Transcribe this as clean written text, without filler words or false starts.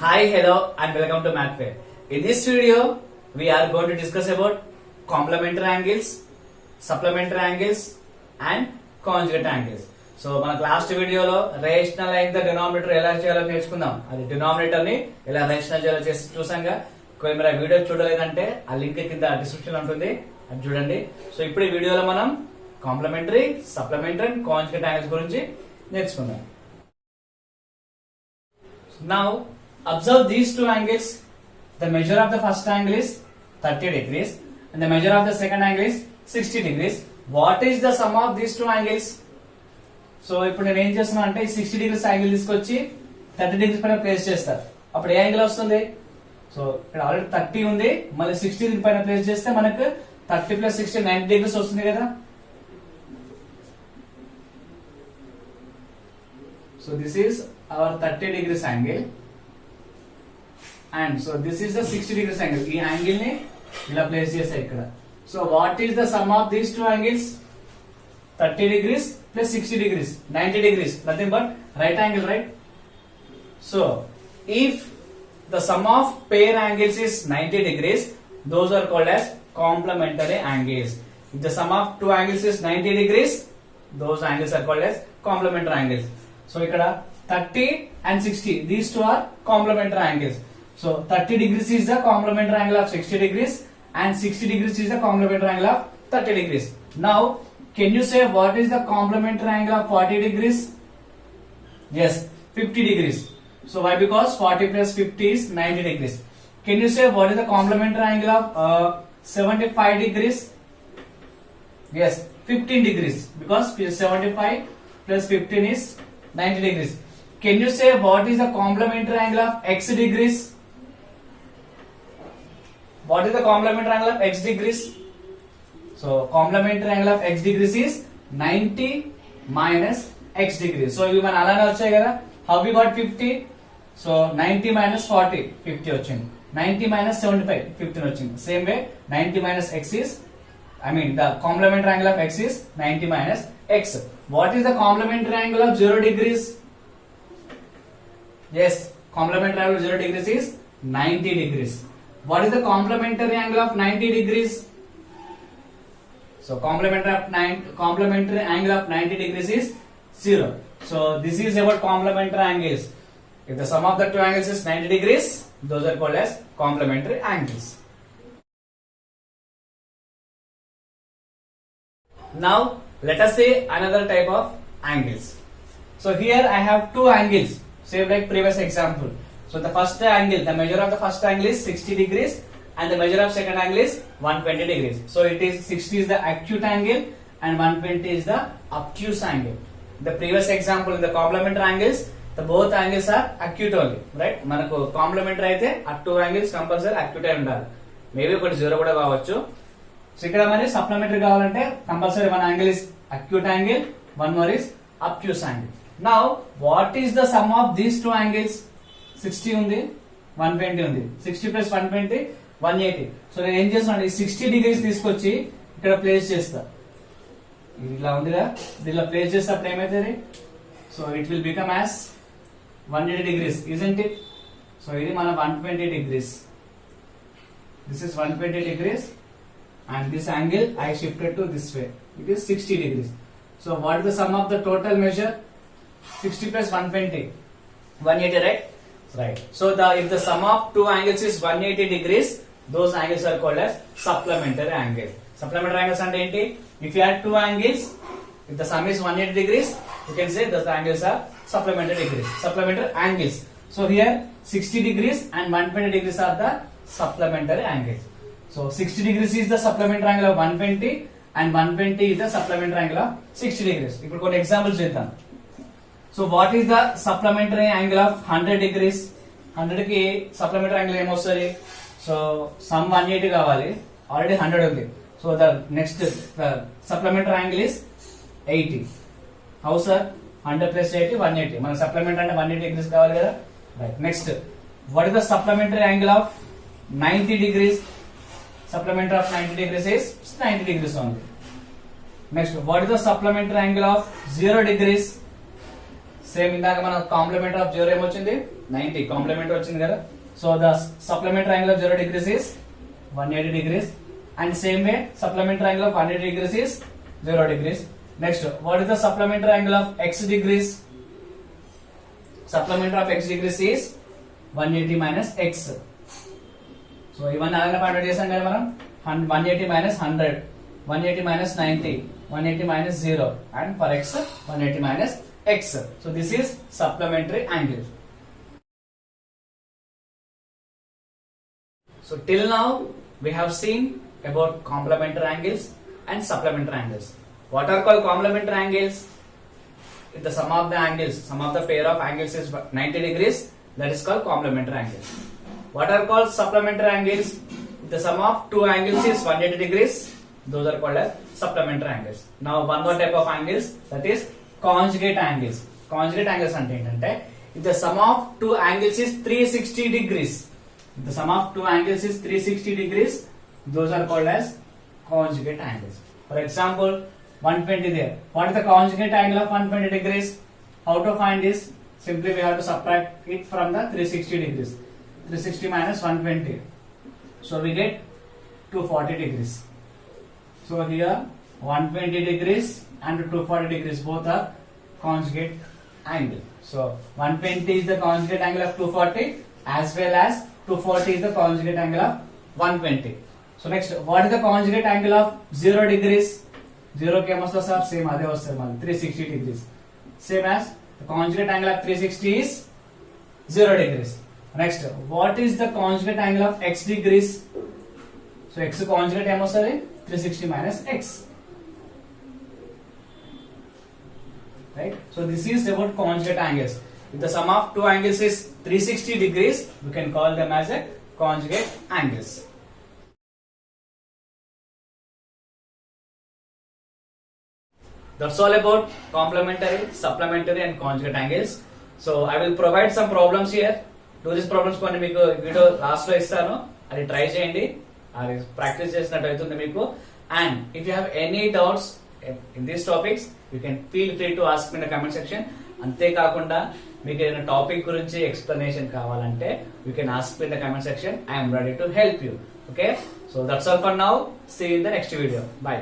Hi, hello, and welcome to MathFair. In this video, we are going to discuss about complementary angles, supplementary angles, and conjugate angles. So మనకు last వీడియోలో rational అయిన denominator ఎలా చేయాలో నేర్చుకుందాం. అది denominator ని ఎలా రేషనల్ చేయాలో చేసి చూసాంగా. మీరు ఆ వీడియో చూడలేదంటే ఆ లింక్ కింద డిస్క్రిప్షన్ ఉంటుంది, అది చూడండి. సో ఇప్పుడు ఈ వీడియోలో మనం complementary, supplementary and conjugate angles గురించి నేర్చుకుందాం. Now observe these two angles. The measure of the first angle is 30 degrees and the measure of the second angle is 60 degrees. What is the sum of these two angles? So ఇప్పుడు నేను ఏం చేస్తున్నా అంటే 60 degrees angle తీసుకొచ్చి 30 degrees పైన place చేస్తారు. అప్పుడు ఏ angle వస్తుంది? సో ఇక్కడ ఆల్రెడీ 30 ఉంది, మళ్ళీ 60 degree పైన ప్లేస్ చేస్తే మనకు 30 plus 60 90 degrees వస్తుంది కదా. So this is our 30 degrees angle and so this is the 60 degrees angle. ఈ యాంగిల్ ని ఇలా ప్లేస్ చేసా ఇక్కడ. So what is the sum of these two angles? 30 degrees plus 60 degrees, 90 degrees, nothing but right angle, right? So if the sum of pair angles is 90 degrees, those are called as complementary angles. If the sum of two angles is 90 degrees, those angles are called as complementary angles. So ఇక్కడ 30 and 60, these two are complementary angles. So 30 degrees is the complementary angle of 60 degrees and 60 degrees is the complementary angle of 30 degrees. Now can you say what is the complementary angle of 40 degrees? Yes, 50 degrees. So why? Because 40 plus 50 is 90 degrees. Can you say what is the complementary angle of 75 degrees? Yes, 15 degrees, because 75 plus 15 is 90 degrees. Can you say what is the complementary angle of x degrees? What is the complementary angle of x degrees? So complementary angle of x degrees is 90 minus x degrees. So ఇవి మన అలానే వచ్చాయి కదా. How we got 50? So 90 minus 40, 50 వచ్చింది. 90 minus 75, 15 వచ్చింది. Same way 90 minus x is, the complementary angle of x is 90 minus x. What is the complementary angle of 0 degrees? Yes, complementary angle of 0 degrees is 90 degrees. What is the complementary angle of 90 degrees? So complementary angle of 90 degrees is 0. So this is about complementary angles. If the sum of the two angles is 90 degrees, those are called as complementary angles. Now let us say another type of angles. So here I have two angles, same like previous example. So the first angle, the measure of the first angle is 60 degrees and the measure of second angle is 120 degrees. So it is 60 is the acute angle and 120 is the obtuse angle. The previous example in the complementary angles, the both angles are acute only, right? మనకు complementary అయితే ఆ two angles compulsory acute అయి ఉండాలి. Maybe ఒకటి zero కూడా కావచ్చు. So ఇక్కడ మరి సప్లిమెంటరీ కావాలంటే compulsory one angle is acute angle, one more is obtuse angle. Now what is the sum of these two angles? 60 ఉంది, 120 ఉంది. 60 ప్లస్ 120 180. సో నేను ఏం చేస్తాను, 60 డిగ్రీస్ తీసుకొచ్చి ఇక్కడ ప్లేస్ చేస్తా. ఇలా ఉందిగా, దీనిలో ప్లేస్ చేస్తే అప్పుడు ఏమైతుంది? So it will become as 180 degrees, isn't it? So ఇది మన 120 degrees. This is 120 degrees and this angle I shifted to this way. It is 60 degrees. So what is the sum of the total measure? 60 plus 120, 180, right? Right. So if the sum of two angles is 180 degrees, those angles are called as supplementary angles. Supplementary angles అంటే ఏంటి? If you add two angles, if the sum is 180 degrees, you can say that the angles are supplementary degrees, supplementary angles. So here 60 degrees and 120 degrees are the supplementary angles. So 60 degrees is the supplementary angle of 120 and 120 is the supplementary angle of 60 degrees. ఇప్పుడు కొన్ని examples చేద్దాం. So what is the supplementary angle of 100 degrees? 100 కి supplementary angle ఏమొస్తుంది? So sum 180 కావాలి, already 100 ఉంది. So the next supplementary angle is 80. How sir? 100 plus 80, 180. మన supplementary అంటే 180 degrees కావాలి కదా. Right. Next, what is the supplementary angle of 90 degrees? Supplementary of 90 degrees is 90 degrees only. Next, what is the supplementary angle of 0 degrees? Same ఇందాక మన complementary of 0 ఏమొచ్చింది 90 complementary వచ్చింది కదా. So the supplementary angle of 0 degrees is 180 degrees and same way supplementary angle of 180 degrees is 0 degrees. Next, what is the supplementary angle of x degrees? Supplementary of x degrees is 180 minus x. So ఇవన్నీ అలాగే find చేసాం కదా మనం. 180 minus 100, 180 minus 90, 180 minus 0 and for x 180 minus x. So this is supplementary angle. So till now we have seen about complementary angles and supplementary angles. What are called complementary angles? If the sum of the angles, sum of the pair of angles is 90 degrees, that is called complementary angles. What are called supplementary angles? If the sum of two angles is 180 degrees, those are called as supplementary angles. Now one more type of angles, that is conjugate angles. Conjugate angles ante entante, if the sum of two angles is 360 degrees, if the sum of two angles is 360 degrees, those are called as conjugate angles. For example, 120 there. What is the conjugate angle of 120 degrees? How to find this? Simply we have to subtract it from the 360 degrees. 360 minus 120. So we get 240 degrees. So here 120 degrees and 240 degrees both are conjugate angle. So 120 is the conjugate angle of 240 as well as 240 is the conjugate angle of 120. So next, what is the conjugate angle of 0 degrees? 0 కి ఏమొస్తుంది sir? Same అదే వస్తుంది మళ్ళీ 360 degrees. Same as the conjugate angle of 360 is 0 degrees. Next, what is the conjugate angle of x degrees? So x conjugate ఏమొస్తుంది? 360 minus x. Right? So this is about conjugate angles. If the sum of two angles is 360 degrees, we can call them as a conjugate angles. That's all about complementary, supplementary and conjugate angles. So I will provide some problems here. Do these problems కొన్ని మీకు video last లో ఇస్తాను, అది try చేయండి, అది practice చేసినట్టు అవుతుంది మీకు. And if you have any doubts in these topics, you can feel free to ask me in the comment section. అంతేకాకుండా మీకు ఏదైనా టాపిక్ గురించి ఎక్స్ప్లెనేషన్ కావాలంటే you can ask me in the comment section. I am ready to help you. Okay, so that's all for now. See you in the next video. Bye.